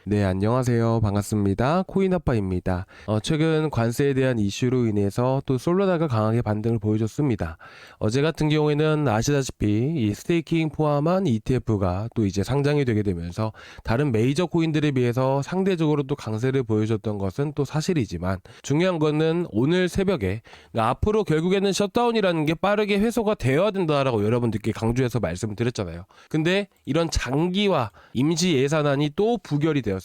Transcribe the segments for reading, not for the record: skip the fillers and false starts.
네, 안녕하세요. 반갑습니다. 코인아빠입니다. 최근 관세에 대한 이슈로 인해서 또 솔라나가 강하게 반등을 보여줬습니다. 어제 같은 경우에는 아시다시피 이 스테이킹 포함한 ETF가 또 이제 상장이 되게 되면서 다른 메이저 코인들에 비해서 상대적으로 또 강세를 보여줬던 것은 또 사실이지만 중요한 거는 오늘 새벽에 그러니까 앞으로 결국에는 셧다운이라는 게 빠르게 회수가 되어야 된다라고 여러분들께 강조해서 말씀을 드렸잖아요. 근데 이런 장기화 임시 예산안이 또 부결이 되었습니다.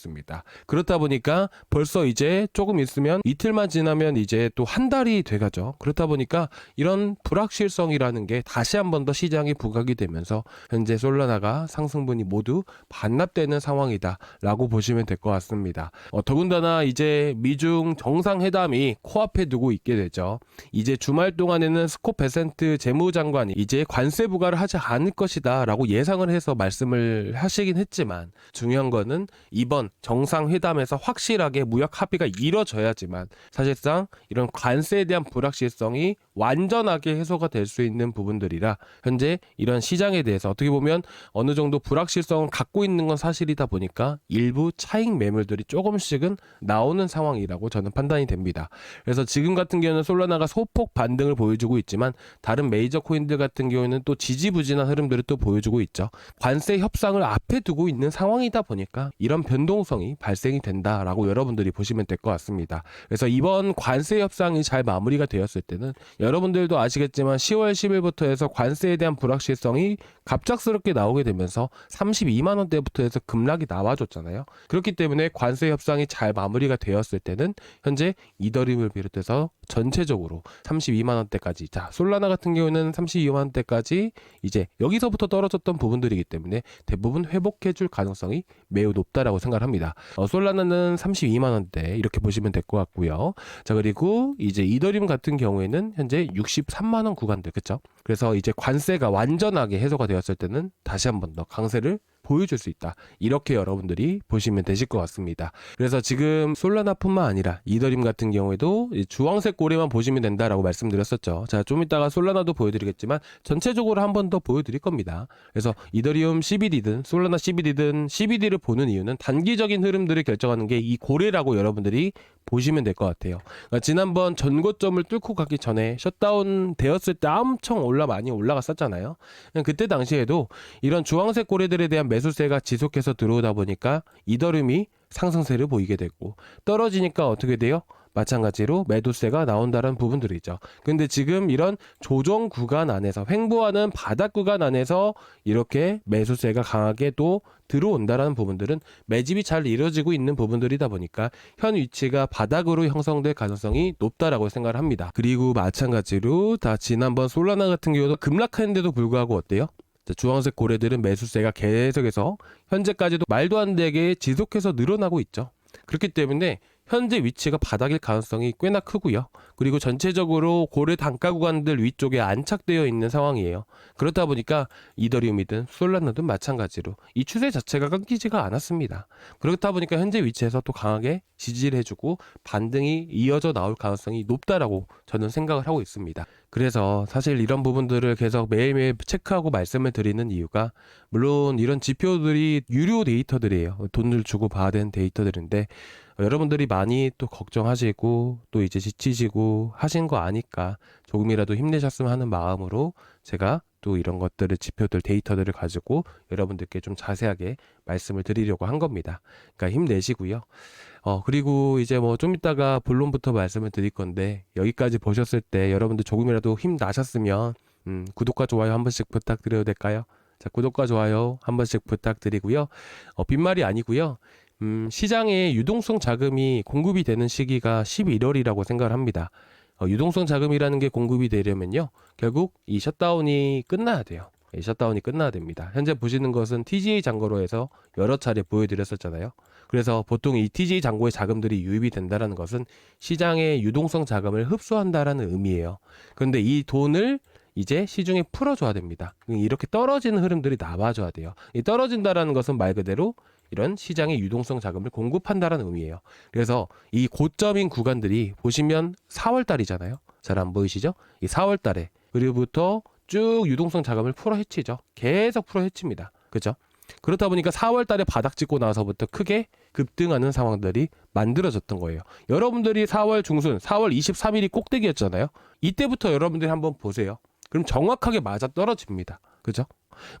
그렇다 보니까 벌써 이제 조금 있으면 이틀만 지나면 이제 또 한 달이 돼가죠. 그렇다 보니까 이런 불확실성이라는 게 다시 한 번 더 시장에 부각이 되면서 현재 솔라나가 상승분이 모두 반납되는 상황이다라고 보시면 될 것 같습니다. 더군다나 이제 미중 정상회담이 코앞에 두고 있게 되죠. 이제 주말 동안에는 스콧 베센트 재무장관이 이제 관세 부과를 하지 않을 것이다라고 예상을 해서 말씀을 하시긴 했지만 중요한 거는 이번 정상회담에서 확실하게 무역 합의가 이뤄져야지만 사실상 이런 관세에 대한 불확실성이 완전하게 해소가 될 수 있는 부분들이라 현재 이런 시장에 대해서 어떻게 보면 어느 정도 불확실성을 갖고 있는 건 사실이다 보니까 일부 차익 매물들이 조금씩은 나오는 상황이라고 저는 판단이 됩니다. 그래서 지금 같은 경우는 솔라나가 소폭 반등을 보여주고 있지만 다른 메이저 코인들 같은 경우에는 또 지지부진한 흐름들을 또 보여주고 있죠. 관세 협상을 앞에 두고 있는 상황이다 보니까 이런 변동성이 발생이 된다라고 여러분들이 보시면 될 것 같습니다. 그래서 이번 관세 협상이 잘 마무리가 되었을 때는 여러분들도 아시겠지만 10월 10일부터 해서 관세에 대한 불확실성이 갑작스럽게 나오게 되면서 32만 원대부터 해서 급락이 나와줬잖아요. 그렇기 때문에 관세 협상이 잘 마무리가 되었을 때는 현재 이더리움을 비롯해서 전체적으로 32만 원대까지, 자 솔라나 같은 경우는 32만 원대까지 이제 여기서부터 떨어졌던 부분들이기 때문에 대부분 회복해줄 가능성이 매우 높다라고 생각합니다. 솔라나는 32만 원대 이렇게 보시면 될 것 같고요. 자 그리고 이제 이더리움 같은 경우에는 현재 63만 원 구간들, 그쵸? 그래서 이제 관세가 완전하게 해소가 되었을 때는 다시 한 번 더 강세를 보여줄 수 있다. 이렇게 여러분들이 보시면 되실 것 같습니다. 그래서 지금 솔라나뿐만 아니라 이더리움 같은 경우에도 주황색 고리만 보시면 된다라고 말씀드렸었죠. 자, 좀 이따가 솔라나도 보여드리겠지만 전체적으로 한 번 더 보여드릴 겁니다. 그래서 이더리움 CBD든 솔라나 CBD든 CBD를 보는 이유는 단기적인 흐름들을 결정하는 게 이 고래라고 여러분들이 보시면 될 것 같아요. 그러니까 지난번 전고점을 뚫고 가기 전에 셧다운 되었을 때 엄청 많이 올라갔었잖아요. 그때 당시에도 이런 주황색 고래들에 대한 매수세가 지속해서 들어오다 보니까 이더리움이 상승세를 보이게 됐고 떨어지니까 어떻게 돼요? 마찬가지로 매도세가 나온다는 부분들이죠. 근데 지금 이런 조정 구간 안에서 횡보하는 바닥 구간 안에서 이렇게 매수세가 강하게 또 들어온다라는 부분들은 매집이 잘 이루어지고 있는 부분들이다 보니까 현 위치가 바닥으로 형성될 가능성이 높다라고 생각을 합니다. 그리고 마찬가지로 다 지난번 솔라나 같은 경우도 급락했는데도 불구하고 어때요? 주황색 고래들은 매수세가 계속해서 현재까지도 말도 안 되게 지속해서 늘어나고 있죠. 그렇기 때문에 현재 위치가 바닥일 가능성이 꽤나 크고요. 그리고 전체적으로 고래 단가 구간들 위쪽에 안착되어 있는 상황이에요. 그렇다 보니까 이더리움이든 솔라나든 마찬가지로 이 추세 자체가 끊기지가 않았습니다. 그렇다 보니까 현재 위치에서 또 강하게 지지를 해주고 반등이 이어져 나올 가능성이 높다라고 저는 생각을 하고 있습니다. 그래서 사실 이런 부분들을 계속 매일매일 체크하고 말씀을 드리는 이유가 물론 이런 지표들이 유료 데이터들이에요. 돈을 주고 봐야 되는 데이터들인데 여러분들이 많이 또 걱정하시고 또 이제 지치시고 하신 거 아니까 조금이라도 힘내셨으면 하는 마음으로 제가 또 이런 것들을 지표들 데이터들을 가지고 여러분들께 좀 자세하게 말씀을 드리려고 한 겁니다. 그러니까 힘내시고요. 그리고 이제 뭐 좀 이따가 본론부터 말씀을 드릴 건데 여기까지 보셨을 때 여러분들 조금이라도 힘 나셨으면 구독과 좋아요 한 번씩 부탁드려도 될까요? 자, 구독과 좋아요 한 번씩 부탁드리고요. 빈말이 아니고요. 시장에 유동성 자금이 공급이 되는 시기가 11월이라고 생각을 합니다. 유동성 자금이라는 게 공급이 되려면요. 결국 이 셧다운이 끝나야 돼요. 이 셧다운이 끝나야 됩니다. 현재 보시는 것은 TGA 잔고로 해서 여러 차례 보여드렸었잖아요. 그래서 보통 이 TGA 잔고의 자금들이 유입이 된다는 것은 시장의 유동성 자금을 흡수한다라는 의미예요. 그런데 이 돈을 이제 시중에 풀어줘야 됩니다. 이렇게 떨어지는 흐름들이 나와줘야 돼요. 이 떨어진다라는 것은 말 그대로 이런 시장의 유동성 자금을 공급한다라는 의미예요. 그래서 이 고점인 구간들이 보시면 4월 달이잖아요. 잘 안 보이시죠? 이 4월 달에 그리고부터 쭉 유동성 자금을 풀어 헤치죠. 계속 풀어 헤칩니다. 그죠? 그렇다 보니까 4월 달에 바닥 찍고 나서부터 크게 급등하는 상황들이 만들어졌던 거예요. 여러분들이 4월 중순, 4월 23일이 꼭대기였잖아요. 이때부터 여러분들이 한번 보세요. 그럼 정확하게 맞아 떨어집니다. 그죠?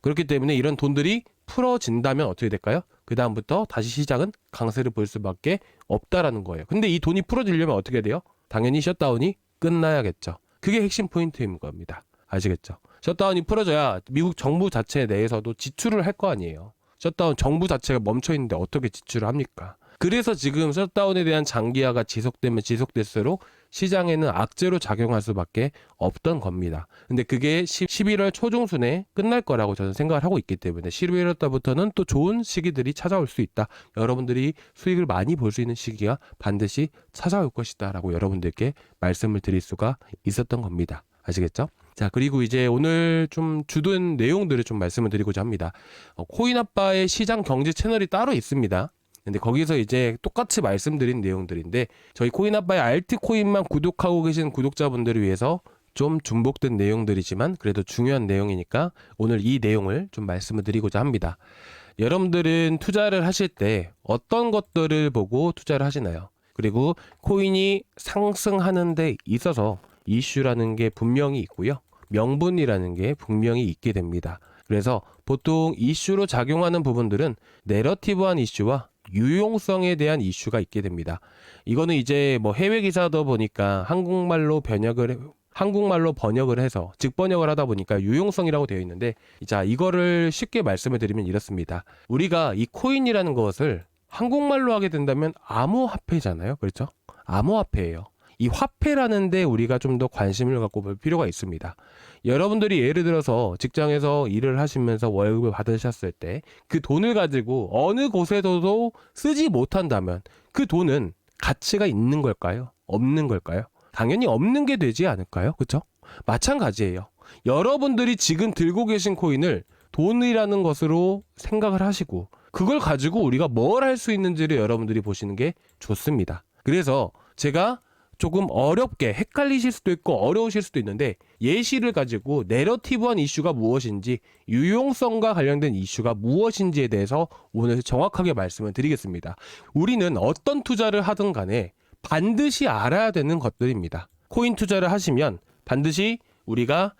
그렇기 때문에 이런 돈들이 풀어진다면 어떻게 될까요? 그 다음부터 다시 시장은 강세를 볼 수밖에 없다라는 거예요. 근데 이 돈이 풀어지려면 어떻게 돼요? 당연히 셧다운이 끝나야겠죠. 그게 핵심 포인트인 겁니다. 아시겠죠? 셧다운이 풀어져야 미국 정부 자체 내에서도 지출을 할 거 아니에요. 셧다운 정부 자체가 멈춰 있는데 어떻게 지출을 합니까? 그래서 지금 셧다운에 대한 장기화가 지속되면 지속될수록 시장에는 악재로 작용할 수밖에 없던 겁니다. 근데 그게 11월 초중순에 끝날 거라고 저는 생각을 하고 있기 때문에 11월 달부터는 또 좋은 시기들이 찾아올 수 있다. 여러분들이 수익을 많이 볼 수 있는 시기가 반드시 찾아올 것이다 라고 여러분들께 말씀을 드릴 수가 있었던 겁니다. 아시겠죠? 자, 그리고 이제 오늘 좀 주된 내용들을 좀 말씀을 드리고자 합니다. 코인아빠의 시장 경제 채널이 따로 있습니다. 근데 거기서 이제 똑같이 말씀드린 내용들인데 저희 코인아빠의 알트코인만 구독하고 계신 구독자분들을 위해서 좀 중복된 내용들이지만 그래도 중요한 내용이니까 오늘 이 내용을 좀 말씀을 드리고자 합니다. 여러분들은 투자를 하실 때 어떤 것들을 보고 투자를 하시나요? 그리고 코인이 상승하는 데 있어서 이슈라는 게 분명히 있고요. 명분이라는 게 분명히 있게 됩니다. 그래서 보통 이슈로 작용하는 부분들은 내러티브한 이슈와 유용성에 대한 이슈가 있게 됩니다. 이거는 이제 뭐 해외 기사다 보니까 한국말로 번역을 해서 직번역을 하다 보니까 유용성이라고 되어 있는데 자, 이거를 쉽게 말씀을 드리면 이렇습니다. 우리가 이 코인이라는 것을 한국말로 하게 된다면 암호화폐잖아요. 그렇죠? 암호화폐예요. 이 화폐라는 데 우리가 좀 더 관심을 갖고 볼 필요가 있습니다. 여러분들이 예를 들어서 직장에서 일을 하시면서 월급을 받으셨을 때 그 돈을 가지고 어느 곳에서도 쓰지 못한다면 그 돈은 가치가 있는 걸까요? 없는 걸까요? 당연히 없는 게 되지 않을까요? 그렇죠? 마찬가지예요. 여러분들이 지금 들고 계신 코인을 돈이라는 것으로 생각을 하시고 그걸 가지고 우리가 뭘 할 수 있는지를 여러분들이 보시는 게 좋습니다. 그래서 제가 조금 어렵게 헷갈리실 수도 있고 어려우실 수도 있는데 예시를 가지고 내러티브한 이슈가 무엇인지 유용성과 관련된 이슈가 무엇인지에 대해서 오늘 정확하게 말씀을 드리겠습니다. 우리는 어떤 투자를 하든 간에 반드시 알아야 되는 것들입니다. 코인 투자를 하시면 반드시 우리가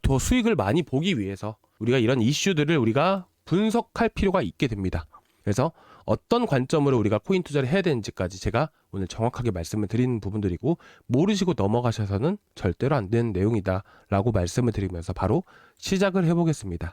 더 수익을 많이 보기 위해서 우리가 이런 이슈들을 우리가 분석할 필요가 있게 됩니다. 그래서 어떤 관점으로 우리가 코인 투자를 해야 되는지까지 제가 오늘 정확하게 말씀을 드리는 부분들이고 모르시고 넘어가셔서는 절대로 안 되는 내용이다 라고 말씀을 드리면서 바로 시작을 해보겠습니다.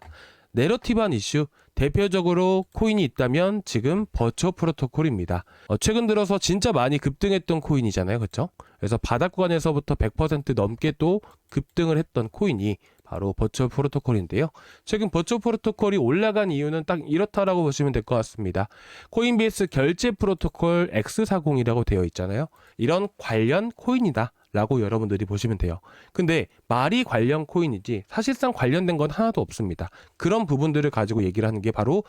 내러티브한 이슈, 대표적으로 코인이 있다면 지금 버추어 프로토콜입니다. 최근 들어서 진짜 많이 급등했던 코인이잖아요. 그렇죠? 그래서 바닥 구간에서부터 100% 넘게 또 급등을 했던 코인이 바로 버추어 프로토콜인데요. 최근 버추어 프로토콜이 올라간 이유는 딱 이렇다라고 보시면 될 것 같습니다. 코인베이스 결제 프로토콜 X40이라고 되어 있잖아요. 이런 관련 코인이다 라고 여러분들이 보시면 돼요. 근데 말이 관련 코인이지 사실상 관련된 건 하나도 없습니다. 그런 부분들을 가지고 얘기를 하는 게 바로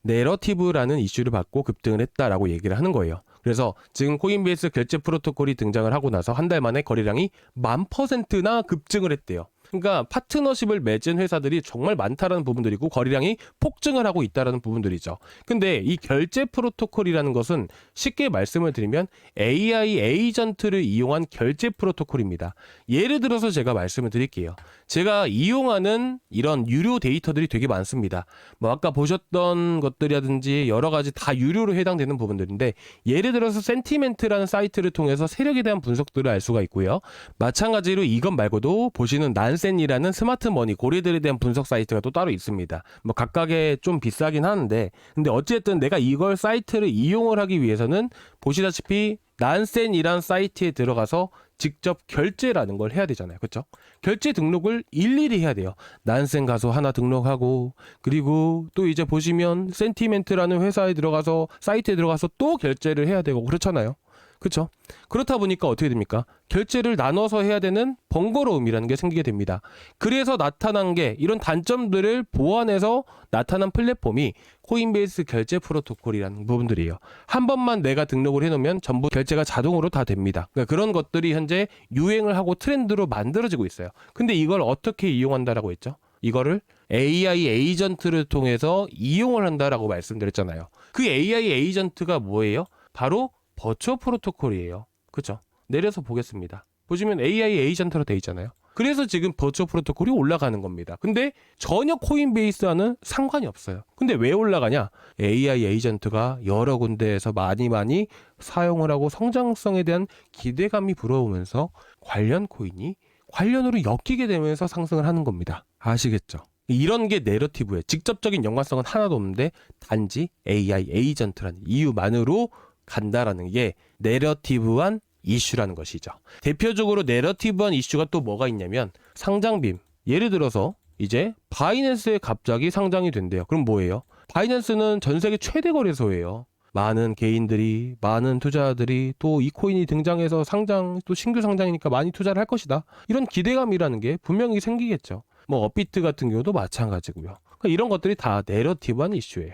내러티브라는 이슈를 받고 급등을 했다라고 얘기를 하는 거예요. 그래서 지금 코인베이스 결제 프로토콜이 등장을 하고 나서 한 달 만에 거래량이 1000%나 급증을 했대요. 그러니까 파트너십을 맺은 회사들이 정말 많다라는 부분들이고 거래량이 폭증을 하고 있다라는 부분들이죠. 근데 이 결제 프로토콜이라는 것은 쉽게 말씀을 드리면 AI 에이전트를 이용한 결제 프로토콜입니다. 예를 들어서 제가 말씀을 드릴게요. 제가 이용하는 이런 유료 데이터들이 되게 많습니다. 뭐 아까 보셨던 것들이라든지 여러 가지 다 유료로 해당되는 부분들인데 예를 들어서 센티멘트라는 사이트를 통해서 세력에 대한 분석들을 알 수가 있고요. 마찬가지로 이것 말고도 보시는 난센이라는 스마트 머니 고래들에 대한 분석 사이트가 또 따로 있습니다. 뭐 각각의 좀 비싸긴 하는데 근데 어쨌든 내가 이걸 사이트를 이용을 하기 위해서는 보시다시피 난센이란 사이트에 들어가서 직접 결제라는 걸 해야 되잖아요. 그렇죠? 결제 등록을 일일이 해야 돼요. 난센 가서 하나 등록하고 그리고 또 이제 보시면 센티멘트라는 회사에 들어가서 사이트에 들어가서 또 결제를 해야 되고 그렇잖아요. 그렇죠? 그렇다 보니까 어떻게 됩니까? 결제를 나눠서 해야 되는 번거로움이라는 게 생기게 됩니다. 그래서 나타난 게 이런 단점들을 보완해서 나타난 플랫폼이 코인베이스 결제 프로토콜이라는 부분들이에요. 한 번만 내가 등록을 해놓으면 전부 결제가 자동으로 다 됩니다. 그러니까 그런 것들이 현재 유행을 하고 트렌드로 만들어지고 있어요. 근데 이걸 어떻게 이용한다라고 했죠? 이거를 AI 에이전트를 통해서 이용을 한다라고 말씀드렸잖아요. 그 AI 에이전트가 뭐예요? 바로 버추어 프로토콜이에요. 그죠? 내려서 보겠습니다. 보시면 AI 에이전트로 돼 있잖아요. 그래서 지금 버추어 프로토콜이 올라가는 겁니다. 근데 전혀 코인베이스와는 상관이 없어요. 근데 왜 올라가냐? AI 에이전트가 여러 군데에서 많이 사용을 하고 성장성에 대한 기대감이 불어오면서 관련 코인이 관련으로 엮이게 되면서 상승을 하는 겁니다. 아시겠죠? 이런 게 내러티브에 직접적인 연관성은 하나도 없는데 단지 AI 에이전트라는 이유만으로 간다라는 게 내러티브한 이슈라는 것이죠. 대표적으로 내러티브한 이슈가 또 뭐가 있냐면 상장빔. 예를 들어서 이제 바이낸스에 갑자기 상장이 된대요. 그럼 뭐예요? 바이낸스는 전 세계 최대 거래소예요. 많은 개인들이, 많은 투자자들이 또 이 코인이 등장해서 상장, 또 신규 상장이니까 많이 투자를 할 것이다. 이런 기대감이라는 게 분명히 생기겠죠. 뭐 업비트 같은 경우도 마찬가지고요. 그러니까 이런 것들이 다 내러티브한 이슈예요.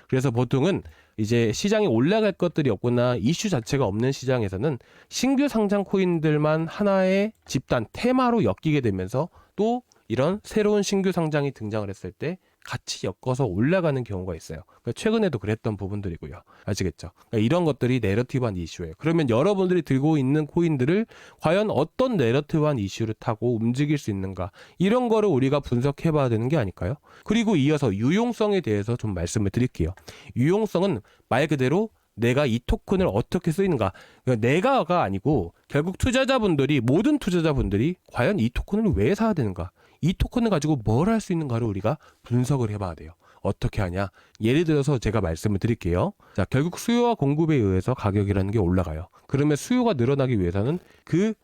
그래서 보통은 이제 시장에 올라갈 것들이 없거나 이슈 자체가 없는 시장에서는 신규 상장 코인들만 하나의 집단 테마로 엮이게 되면서 또 이런 새로운 신규 상장이 등장을 했을 때 같이 엮어서 올라가는 경우가 있어요. 그러니까 최근에도 그랬던 부분들이고요. 아시겠죠? 그러니까 이런 것들이 내러티브한 이슈예요. 그러면 여러분들이 들고 있는 코인들을 과연 어떤 내러티브한 이슈를 타고 움직일 수 있는가, 이런 거를 우리가 분석해 봐야 되는 게 아닐까요? 그리고 이어서 유용성에 대해서 좀 말씀을 드릴게요. 유용성은 말 그대로 내가 이 토큰을 어떻게 쓰이는가, 그러니까 내가가 아니고 결국 투자자분들이, 모든 투자자분들이 과연 이 토큰을 왜 사야 되는가, 이 토큰을 가지고 뭘 할 수 있는가를 우리가 분석을 해봐야 돼요. 어떻게 하냐? 예를 들어서 제가 말씀을 드릴게요. 자, 결국 수요와 공급에 의해서 가격이라는 게 올라가요. 그러면 수요가 늘어나기 위해서는 그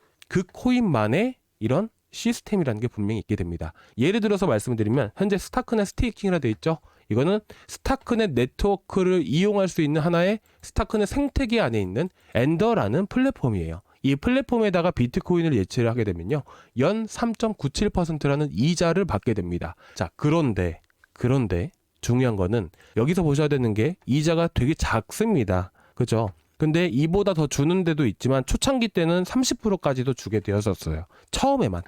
코인만의 이런 시스템이라는 게 분명히 있게 됩니다. 예를 들어서 말씀을 드리면 현재 스타크넷 스테이킹이라 되어 있죠. 이거는 스타크넷 네트워크를 이용할 수 있는 하나의 스타크넷 생태계 안에 있는 엔더라는 플랫폼이에요. 이 플랫폼에다가 비트코인을 예치를 하게 되면요, 연 3.97%라는 이자를 받게 됩니다. 자, 그런데 중요한 거는 여기서 보셔야 되는 게 이자가 되게 작습니다. 그죠? 근데 이보다 더 주는 데도 있지만 초창기 때는 30%까지도 주게 되었었어요. 처음에만.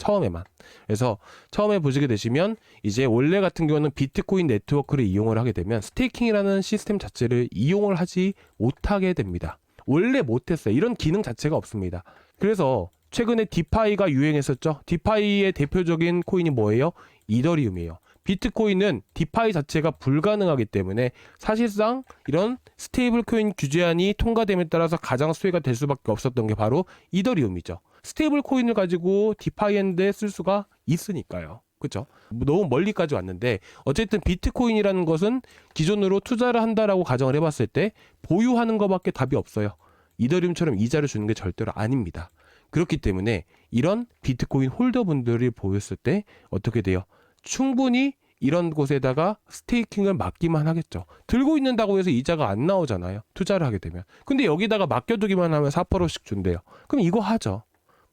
그래서 처음에 보시게 되시면 이제 원래 같은 경우는 비트코인 네트워크를 이용을 하게 되면 스테이킹이라는 시스템 자체를 이용을 하지 못하게 됩니다. 원래 못했어요. 이런 기능 자체가 없습니다. 그래서 최근에 디파이가 유행했었죠. 디파이의 대표적인 코인이 뭐예요? 이더리움이에요. 비트코인은 디파이 자체가 불가능하기 때문에 사실상 이런 스테이블 코인 규제안이 통과됨에 따라서 가장 수혜가 될 수밖에 없었던 게 바로 이더리움이죠. 스테이블 코인을 가지고 디파이엔드에 쓸 수가 있으니까요. 그렇죠? 너무 멀리까지 왔는데 어쨌든 비트코인이라는 것은 기존으로 투자를 한다라고 가정을 해봤을 때 보유하는 것밖에 답이 없어요. 이더리움처럼 이자를 주는 게 절대로 아닙니다. 그렇기 때문에 이런 비트코인 홀더분들이 보였을 때 어떻게 돼요? 충분히 이런 곳에다가 스테이킹을 맡기만 하겠죠. 들고 있는다고 해서 이자가 안 나오잖아요. 투자를 하게 되면. 근데 여기다가 맡겨두기만 하면 4%씩 준대요. 그럼 이거 하죠.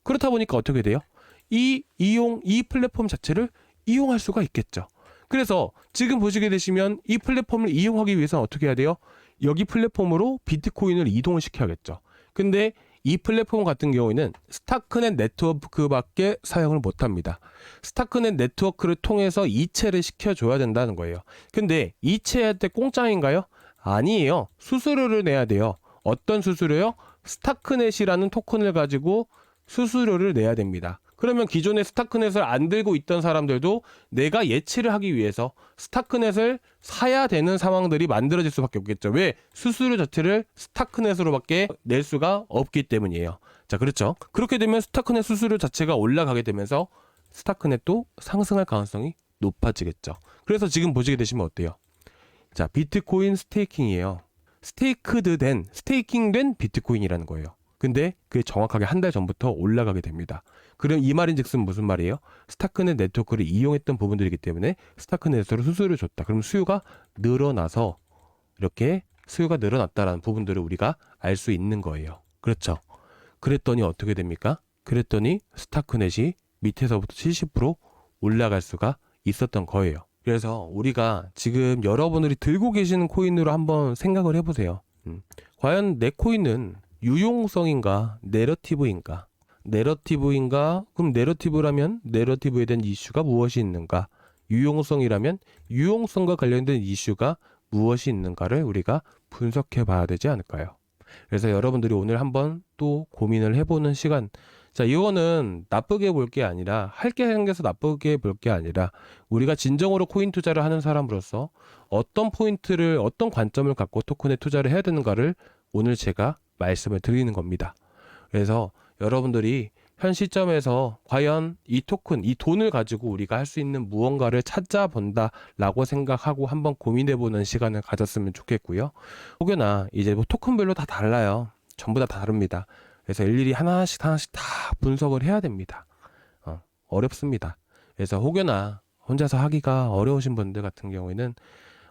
그렇다 보니까 어떻게 돼요? 이 플랫폼 자체를 이용할 수가 있겠죠. 그래서 지금 보시게 되시면 이 플랫폼을 이용하기 위해서는 어떻게 해야 돼요? 여기 플랫폼으로 비트코인을 이동을 시켜야겠죠. 근데 이 플랫폼 같은 경우에는 스타크넷 네트워크밖에 사용을 못합니다. 스타크넷 네트워크를 통해서 이체를 시켜줘야 된다는 거예요. 근데 이체할 때 공짜인가요? 아니에요. 수수료를 내야 돼요. 어떤 수수료요? 스타크넷이라는 토큰을 가지고 수수료를 내야 됩니다. 그러면 기존에 스타크넷을 안 들고 있던 사람들도 내가 예치를 하기 위해서 스타크넷을 사야 되는 상황들이 만들어질 수밖에 없겠죠. 왜? 수수료 자체를 스타크넷으로밖에 낼 수가 없기 때문이에요. 자, 그렇죠. 그렇게 되면 스타크넷 수수료 자체가 올라가게 되면서 스타크넷도 상승할 가능성이 높아지겠죠. 그래서 지금 보시게 되시면 어때요? 자, 비트코인 스테이킹이에요. 스테이킹된 비트코인이라는 거예요. 근데 그게 정확하게 한 달 전부터 올라가게 됩니다. 그럼 이 말인즉슨 무슨 말이에요? 스타크넷 네트워크를 이용했던 부분들이기 때문에 스타크넷으로 수수료를 줬다. 그럼 수요가 늘어나서 이렇게 수요가 늘어났다라는 부분들을 우리가 알 수 있는 거예요. 그렇죠? 그랬더니 어떻게 됩니까? 그랬더니 스타크넷이 밑에서부터 70% 올라갈 수가 있었던 거예요. 그래서 우리가 지금 여러분들이 들고 계시는 코인으로 한번 생각을 해보세요. 과연 내 코인은 유용성인가 내러티브인가? 그럼 내러티브라면 내러티브에 대한 이슈가 무엇이 있는가? 유용성이라면 유용성과 관련된 이슈가 무엇이 있는가를 우리가 분석해 봐야 되지 않을까요? 그래서 여러분들이 오늘 한번 또 고민을 해보는 시간. 자, 이거는 나쁘게 볼 게 아니라, 할 게 생겨서 나쁘게 볼 게 아니라, 우리가 진정으로 코인 투자를 하는 사람으로서 어떤 포인트를, 어떤 관점을 갖고 토큰에 투자를 해야 되는가를 오늘 제가 말씀을 드리는 겁니다. 그래서 여러분들이 현 시점에서 과연 이 토큰, 이 돈을 가지고 우리가 할 수 있는 무언가를 찾아본다라고 생각하고 한번 고민해보는 시간을 가졌으면 좋겠고요. 혹여나 이제 뭐 토큰별로 다 달라요. 전부 다 다릅니다. 그래서 일일이 하나씩 하나씩 다 분석을 해야 됩니다. 어렵습니다. 그래서 혹여나 혼자서 하기가 어려우신 분들 같은 경우에는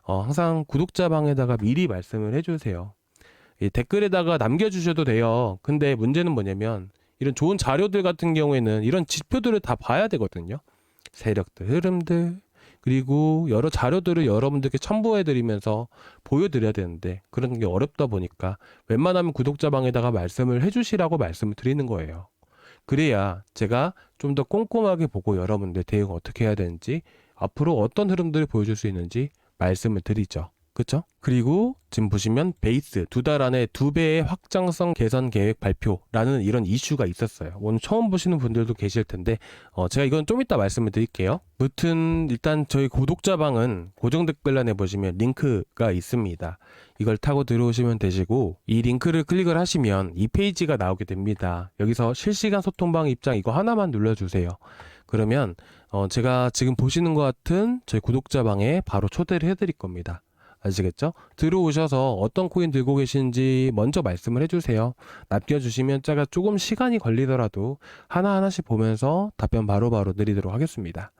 항상 구독자 방에다가 미리 말씀을 해주세요. 이 댓글에다가 남겨주셔도 돼요. 근데 문제는 뭐냐면 이런 좋은 자료들 같은 경우에는 이런 지표들을 다 봐야 되거든요. 세력들, 흐름들, 그리고 여러 자료들을 여러분들께 첨부해드리면서 보여드려야 되는데 그런 게 어렵다 보니까 웬만하면 구독자 방에다가 말씀을 해주시라고 말씀을 드리는 거예요. 그래야 제가 좀 더 꼼꼼하게 보고 여러분들 대응 어떻게 해야 되는지, 앞으로 어떤 흐름들을 보여줄 수 있는지 말씀을 드리죠. 그쵸? 그리고 지금 보시면 베이스 2달 안에 2배의 확장성 개선 계획 발표라는 이런 이슈가 있었어요. 오늘 처음 보시는 분들도 계실 텐데 제가 이건 좀 이따 말씀을 드릴게요. 무튼 일단 저희 구독자방은 고정 댓글란에 보시면 링크가 있습니다. 이걸 타고 들어오시면 되시고, 이 링크를 클릭을 하시면 이 페이지가 나오게 됩니다. 여기서 실시간 소통방 입장 이거 하나만 눌러주세요. 그러면 제가 지금 보시는 것 같은 저희 구독자방에 바로 초대를 해드릴 겁니다. 아시겠죠? 들어오셔서 어떤 코인 들고 계신지 먼저 말씀을 해주세요. 남겨주시면 제가 조금 시간이 걸리더라도 하나하나씩 보면서 답변 바로바로 드리도록 하겠습니다.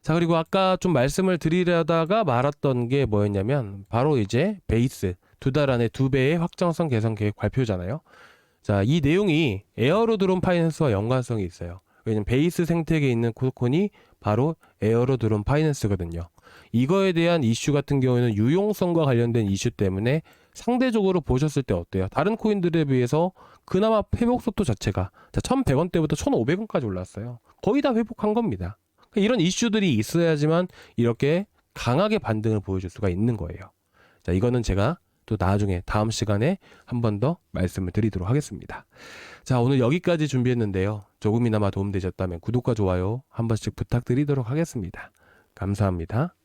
자, 그리고 아까 좀 말씀을 드리려다가 말았던 게 뭐였냐면 바로 이제 베이스 2달 안에 2배의 확장성 개선 계획 발표잖아요. 자, 이 내용이 에어로드론 파이낸스와 연관성이 있어요. 왜냐면 베이스 생태계에 있는 코인이 바로 에어로드론 파이낸스거든요. 이거에 대한 이슈 같은 경우에는 유용성과 관련된 이슈 때문에 상대적으로 보셨을 때 어때요? 다른 코인들에 비해서 그나마 회복 속도 자체가 1,100원대부터 1,500원까지 올랐어요. 거의 다 회복한 겁니다. 이런 이슈들이 있어야지만 이렇게 강하게 반등을 보여줄 수가 있는 거예요. 자, 이거는 제가 또 나중에 다음 시간에 한 번 더 말씀을 드리도록 하겠습니다. 자, 오늘 여기까지 준비했는데요. 조금이나마 도움되셨다면 구독과 좋아요 한 번씩 부탁드리도록 하겠습니다. 감사합니다.